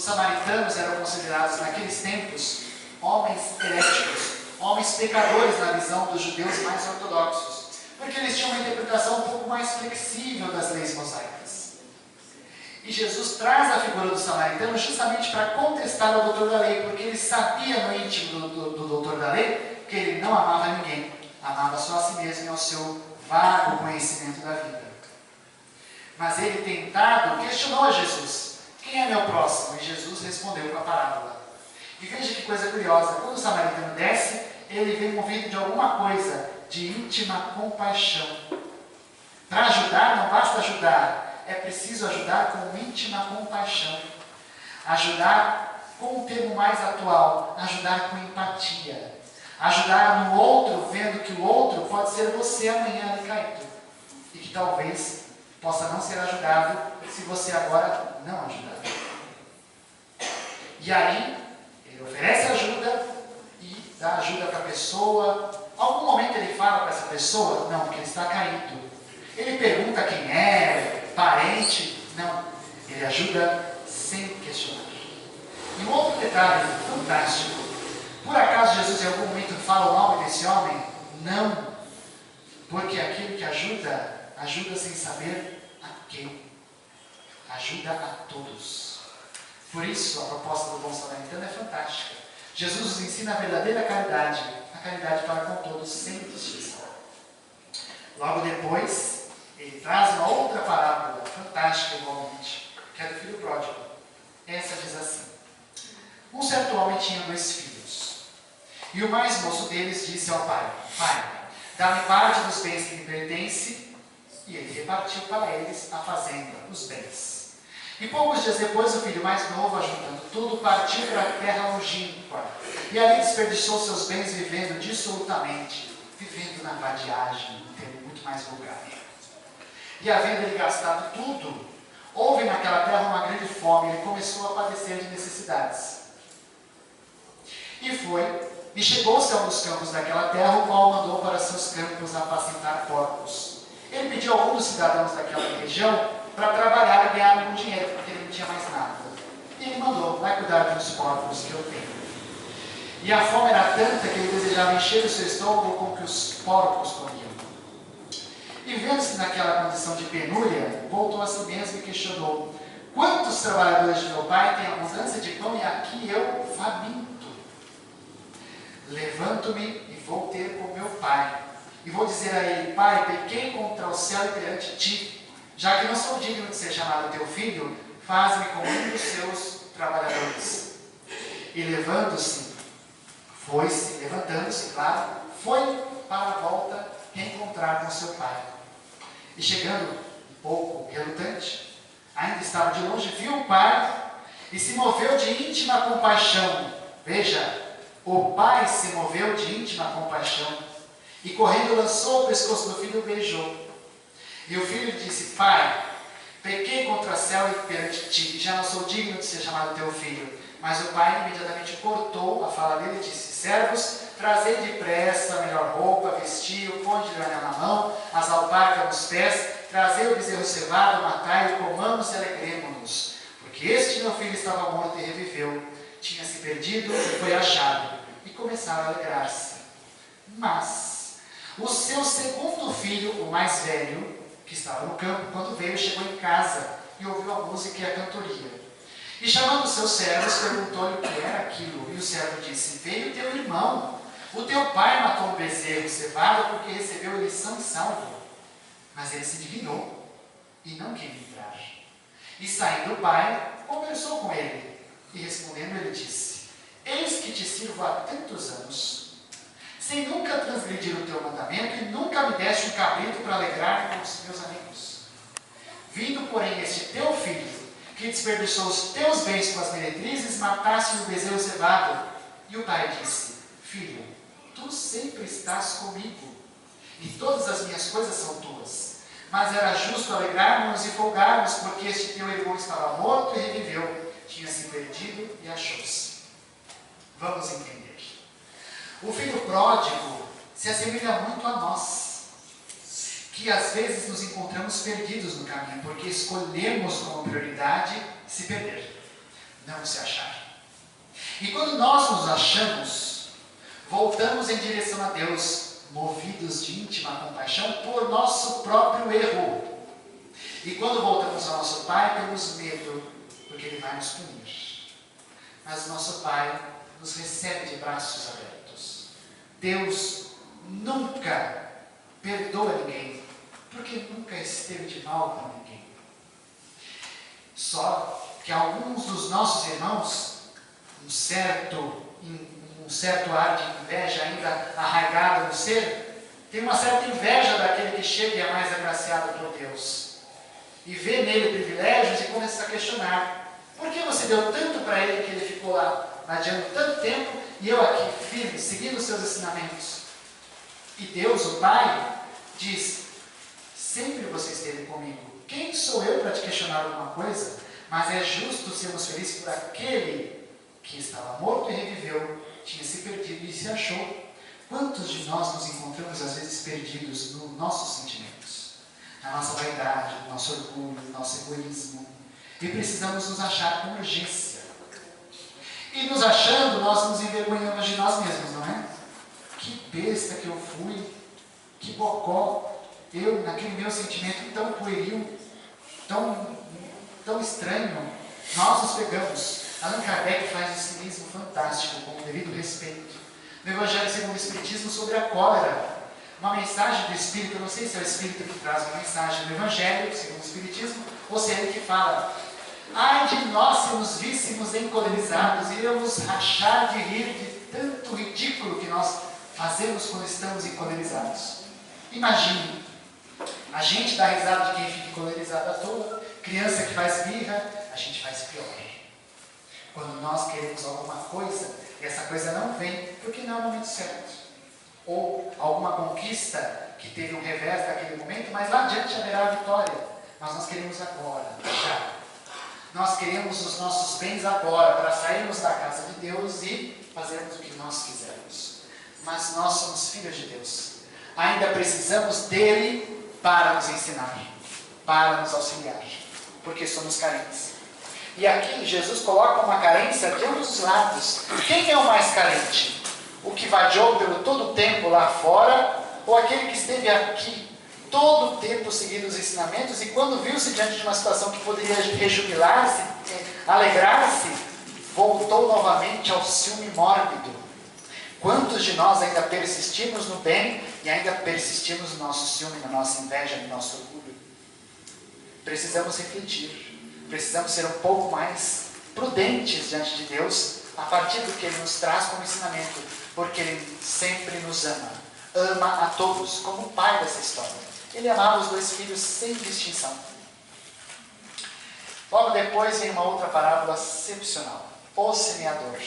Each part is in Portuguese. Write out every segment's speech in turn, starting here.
Os samaritanos eram considerados naqueles tempos homens heréticos, homens pecadores na visão dos judeus mais ortodoxos, porque eles tinham uma interpretação um pouco mais flexível das leis mosaicas. E Jesus traz a figura do samaritano justamente para contestar o doutor da lei, porque ele sabia no íntimo do doutor da lei que ele não amava ninguém, amava só a si mesmo e ao seu vago conhecimento da vida. Mas ele, tentado, questionou a Jesus: quem é meu próximo? E Jesus respondeu com a parábola. E veja que coisa curiosa, quando o samaritano desce, ele vem movido de alguma coisa de íntima compaixão. Para ajudar, não basta ajudar, é preciso ajudar com íntima compaixão. Ajudar com um termo mais atual, ajudar com empatia. Ajudar no outro, vendo que o outro pode ser você amanhã ali caído. E que talvez possa não ser ajudado se você agora não ajudar. E aí, ele oferece ajuda e dá ajuda para a pessoa. Algum momento ele fala para essa pessoa? Não, porque ele está caído. Ele pergunta quem é, parente? Não, ele ajuda sem questionar. E um outro detalhe fantástico. Por acaso Jesus em algum momento fala o nome desse homem? Não, porque aquele que ajuda, ajuda sem saber a quem. Ajuda a todos. Por isso a proposta do bom samaritano é fantástica. Jesus nos ensina a verdadeira caridade, a caridade para com todos, sem distinção. Logo depois, ele traz uma outra parábola fantástica igualmente, que é do filho pródigo. Essa diz assim: um certo homem tinha 2 filhos, e o mais moço deles disse ao pai: Pai, dá-me parte dos bens que me pertencem. E ele repartiu para eles a fazenda, os bens. E poucos dias depois, o filho mais novo, ajuntando tudo, partiu para a terra longínqua, e ali desperdiçou seus bens vivendo dissolutamente, vivendo na vadiagem, um termo muito mais vulgar. E havendo ele gastado tudo, houve naquela terra uma grande fome, e ele começou a padecer de necessidades. E chegou-se a um dos campos daquela terra, o qual mandou para seus campos apacentar porcos. Ele pediu a algum dos cidadãos daquela região para trabalhar e ganhar algum dinheiro, porque ele não tinha mais nada. E ele mandou: vai cuidar de uns porcos que eu tenho. E a fome era tanta que ele desejava encher o seu estômago com o que os porcos comiam. E vendo-se naquela condição de penúria, voltou a si mesmo e questionou: quantos trabalhadores de meu pai têm abundância de pão e aqui eu faminto? Levanto-me e vou ter com meu pai. E vou dizer a ele: Pai, pequei contra o céu e perante ti. Já que não sou digno de ser chamado teu filho, faz-me como um dos seus trabalhadores. E levantando-se, claro, foi para a volta reencontrar com seu pai. E chegando um pouco relutante, ainda estava de longe, viu o pai e se moveu de íntima compaixão. Veja, o pai se moveu de íntima compaixão e correndo lançou o pescoço do filho e o beijou. E o filho disse: Pai, pequei contra o céu e perante ti, e já não sou digno de ser chamado teu filho. Mas o pai imediatamente cortou a fala dele e disse: Servos, trazei depressa a melhor roupa, vestiu, põe de anel na mão, as alparcas nos pés, trazei o bezerro cevado, matai-o, comamos e alegremo-nos. Porque este meu filho estava morto e reviveu, tinha se perdido e foi achado. E começaram a alegrar-se. Mas o seu segundo filho, o mais velho, que estava no campo, quando veio, chegou em casa e ouviu a música e a cantoria. E chamando os seus servos, perguntou-lhe o que era aquilo. E o servo disse: veio teu irmão, o teu pai matou um bezerro cevado porque recebeu lição e salvo. Mas ele se indignou e não quis entrar. E saindo o pai, conversou com ele. E respondendo, ele disse: eis que te sirvo há tantos anos, sem nunca transgredir o teu mandamento, e nunca me deste um cabrito para alegrar-me com os meus amigos. Vindo, porém, este teu filho, que desperdiçou os teus bens com as meretrizes, mataste-lhe o bezerro cevado. E o pai disse: filho, tu sempre estás comigo, e todas as minhas coisas são tuas. Mas era justo alegrarmos e folgarmos, porque este teu irmão estava morto e reviveu, tinha se perdido e achou-se. Vamos entender. O filho pródigo se assemelha muito a nós, que às vezes nos encontramos perdidos no caminho, porque escolhemos como prioridade se perder. não se achar. E quando nós nos achamos, voltamos em direção a Deus, movidos de íntima compaixão por nosso próprio erro. E quando voltamos ao nosso Pai, temos medo, porque Ele vai nos punir. Mas nosso Pai nos recebe de braços abertos. Deus nunca perdoa ninguém, porque nunca esteve de mal com ninguém. Só que alguns dos nossos irmãos, um certo ar de inveja ainda arraigado no ser, tem uma certa inveja daquele que chega e é mais agraciado por Deus. E vê nele privilégios e começa a questionar: por que você deu tanto para ele que ele ficou lá adiando tanto tempo e eu aqui firme, seguindo os seus ensinamentos? E Deus, o Pai, diz: sempre você esteve comigo. Quem sou eu para te questionar alguma coisa? Mas é justo sermos felizes por aquele que estava morto e reviveu, tinha se perdido e se achou. Quantos de nós nos encontramos às vezes perdidos nos nossos sentimentos, na nossa vaidade, no nosso orgulho, no nosso egoísmo, e precisamos nos achar com urgência. E nos achando, nós nos envergonhamos de nós mesmos, não é? Que besta que eu fui, que bocó, eu naquele meu sentimento tão pueril, tão estranho, nós nos pegamos. Allan Kardec faz um cinismo fantástico, com o devido respeito, no Evangelho segundo o Espiritismo, sobre a cólera. Uma mensagem do Espírito, eu não sei se é o Espírito que traz uma mensagem no Evangelho segundo o Espiritismo, ou se é ele que fala: ai de nós se nos víssemos encolerizados, iríamos rachar de rir de tanto ridículo que nós fazemos quando estamos encolerizados. Imagine, a gente dá risada de quem fica encolerizado à toa, criança que faz birra, a gente faz pior. Quando nós queremos alguma coisa, e essa coisa não vem porque não é o momento certo. Ou alguma conquista que teve um revés naquele momento, mas lá adiante haverá a vitória. Mas nós queremos agora, já. Nós queremos os nossos bens agora, para sairmos da casa de Deus e fazermos o que nós quisermos. Mas nós somos filhos de Deus. Ainda precisamos dele para nos ensinar, para nos auxiliar, porque somos carentes. E aqui Jesus coloca uma carência de ambos os lados. Quem é o mais carente? O que vadiou pelo todo o tempo lá fora, ou aquele que esteve aqui todo o tempo seguindo os ensinamentos e quando viu-se diante de uma situação que poderia rejubilar-se, alegrar-se, voltou novamente ao ciúme mórbido? Quantos de nós ainda persistimos no bem e ainda persistimos no nosso ciúme, na nossa inveja, no nosso orgulho? Precisamos refletir. Precisamos ser um pouco mais prudentes diante de Deus, a partir do que Ele nos traz como ensinamento, porque Ele sempre nos ama. Ama a todos, como o pai dessa história. Ele amava os dois filhos sem distinção. Logo depois vem uma outra parábola excepcional. O semeador.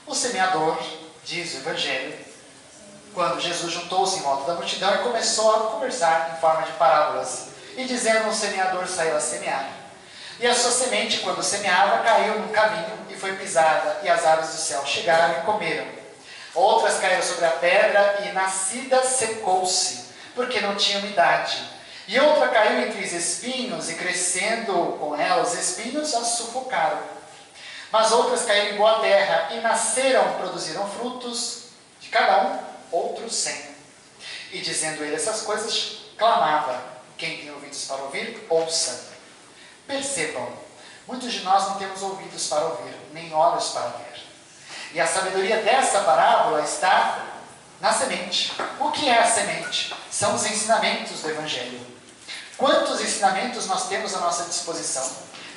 O semeador, diz o Evangelho, quando Jesus juntou-se em volta da multidão e começou a conversar em forma de parábolas. E dizendo, o semeador saiu a semear. E a sua semente, quando semeava, caiu no caminho e foi pisada, e as aves do céu chegaram e comeram. Outras caíram sobre a pedra e, nascida, secou-se, porque não tinha umidade. E outra caiu entre os espinhos, e crescendo com ela os espinhos, a sufocaram. Mas outras caíram em boa terra, e nasceram, produziram frutos, de cada um, outros 100. E dizendo ele essas coisas, clamava: quem tem ouvidos para ouvir, ouça. Percebam, muitos de nós não temos ouvidos para ouvir, nem olhos para ver. E a sabedoria dessa parábola está na semente. O que é a semente? São os ensinamentos do Evangelho. Quantos ensinamentos nós temos à nossa disposição,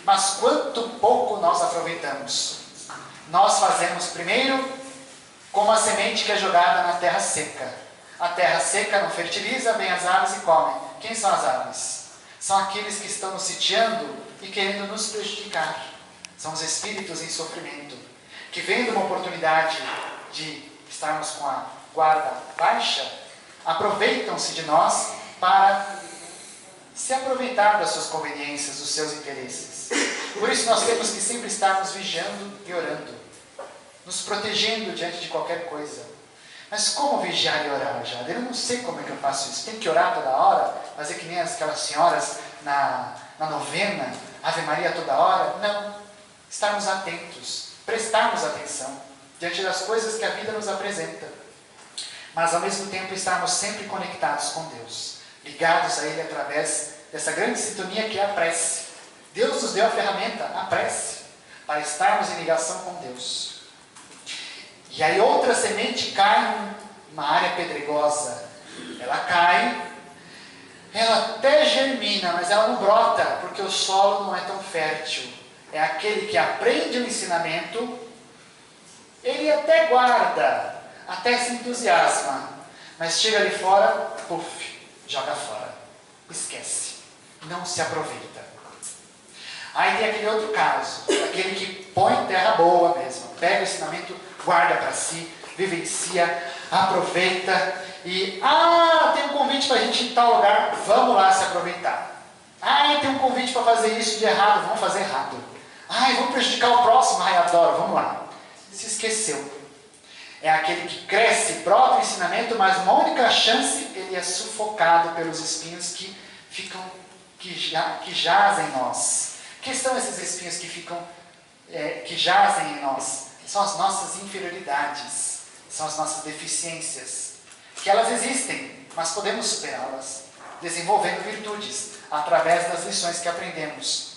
mas quanto pouco nós aproveitamos. Nós fazemos primeiro como a semente que é jogada na terra seca. A terra seca não fertiliza, vem as aves e comem. Quem são as aves? São aqueles que estão nos sitiando e querendo nos prejudicar. São os espíritos em sofrimento, que vendo uma oportunidade de estarmos com a guarda baixa, aproveitam-se de nós para se aproveitar das suas conveniências, dos seus interesses. Por isso nós temos que sempre estarmos vigiando e orando, nos protegendo diante de qualquer coisa. Mas como vigiar e orar, Jader? Eu não sei como é que eu faço isso. Tem que orar toda hora? Fazer que nem aquelas senhoras na novena, Ave Maria toda hora? Não. estarmos atentos, prestarmos atenção diante das coisas que a vida nos apresenta, mas ao mesmo tempo estarmos sempre conectados com Deus, ligados a Ele através dessa grande sintonia que é a prece. Deus nos deu a ferramenta, a prece, para estarmos em ligação com Deus. E aí outra semente cai numa área pedregosa. Ela cai, ela até germina, mas ela não brota, porque o solo não é tão fértil. É aquele que aprende o ensinamento, ele até guarda, até se entusiasma, mas chega ali fora, puf, joga fora, esquece, não se aproveita. Aí tem aquele outro caso, aquele que põe terra boa mesmo, pega o ensinamento, guarda para si, vivencia, aproveita e, tem um convite para a gente ir em tal lugar, vamos lá se aproveitar. Tem um convite para fazer isso de errado, vamos fazer errado. Vamos prejudicar o próximo, adoro, vamos lá. Se esqueceu. É aquele que cresce, brota o ensinamento, mas uma única chance, ele é sufocado pelos espinhos que jazem em nós. Que são esses espinhos que jazem em nós? São as nossas inferioridades, são as nossas deficiências, que elas existem, mas podemos superá-las, desenvolvendo virtudes, através das lições que aprendemos.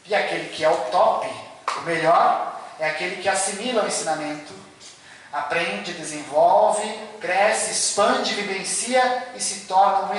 E aquele que é o top, o melhor, é aquele que assimila o ensinamento, aprende, desenvolve, cresce, expande, vivencia e se torna um